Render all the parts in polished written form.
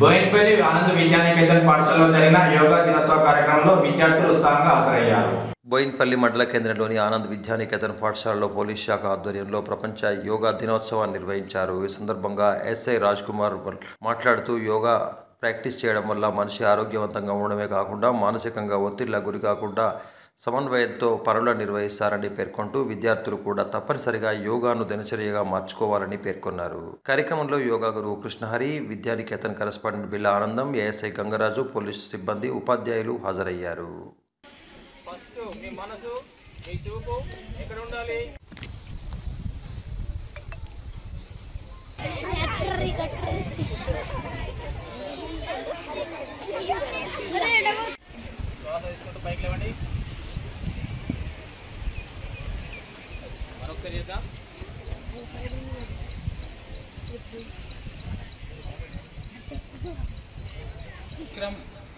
బోయిన్పల్లి ఆనంద్ విద్యానికేతన్ పాఠశాలలో జరిగిన యోగా దినోత్సవ కార్యక్రమంలో విద్యార్థులు ఉత్సాహంగా హాజరయ్యారు. బోయిన్పల్లి మండల కేంద్రంలోని ఆనంద్ విద్యానికేతన్ పాఠశాలలో పోలీస్ శాఖ ఆధ్వర్యంలో ప్రపంచ యోగా దినోత్సవాన్ని నిర్వహించారు. ఈ సందర్భంగా ఎస్ఐ రాజ్ కుమార్ మాట్లాడుతూ యోగా ప్రాక్టీస్ చేయడం వల్ల మనిషి ఆరోగ్యవంతంగా ఉండడమే కాకుండా మానసికంగా ఒత్తిడిలా గురి కాకుండా సమన్వయంతో పనులు నిర్వహిస్తారని పేర్కొంటూ విద్యార్థులు కూడా తప్పనిసరిగా యోగాను దినచర్యగా మార్చుకోవాలని పేర్కొన్నారు. కార్యక్రమంలో యోగా గురువు కృష్ణహరి, విద్యానికేతన్ కరెస్పాండెంట్ బిల్ల ఆనందం, ఏఎస్ఐ గంగరాజు, పోలీసు సిబ్బంది, ఉపాధ్యాయులు హాజరయ్యారు.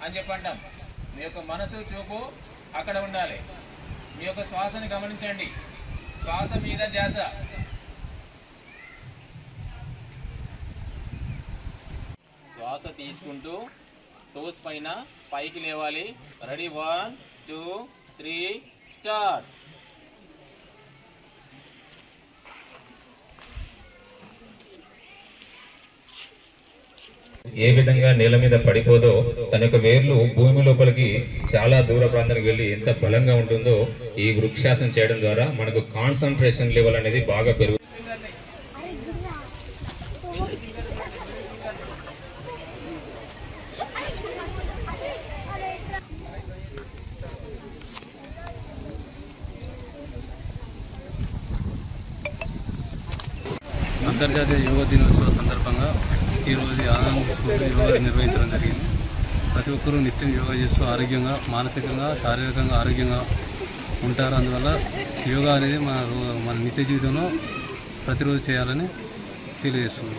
అని చెప్పంటాం. మీ యొక్క మనసు చూపు అక్కడ ఉండాలి. మీ యొక్క శ్వాసను గమనించండి. శ్వాస మీద ధ్యాస. శ్వాస తీసుకుంటూ టోస్ పైన పైకి లేవాలి. Ready, 1 2 3 start. ఏ విధంగా నేల మీద పడిపోదో తన యొక్క వేర్లు భూమి లోపలికి చాలా దూర ప్రాంతానికి వెళ్ళి ఎంత బలంగా ఉంటుందో ఈ వృక్షాసనం చేయడం ద్వారా మనకు కాన్సంట్రేషన్ లెవెల్ అనేది బాగా పెరుగుతుంది. అంతర్జాతీయ యోగా దినోత్సవ సందర్భంగా ఈరోజు ఆనంద్ స్కూల్లో యోగా నిర్వహించడం జరిగింది. ప్రతి ఒక్కరూ నిత్యం యోగా చేస్తూ ఆరోగ్యంగా, మానసికంగా, శారీరకంగా ఆరోగ్యంగా ఉంటారు. అందువల్ల యోగా అనేది మన నిత్య జీవితంలో ప్రతిరోజు చేయాలని తెలియజేస్తుంది.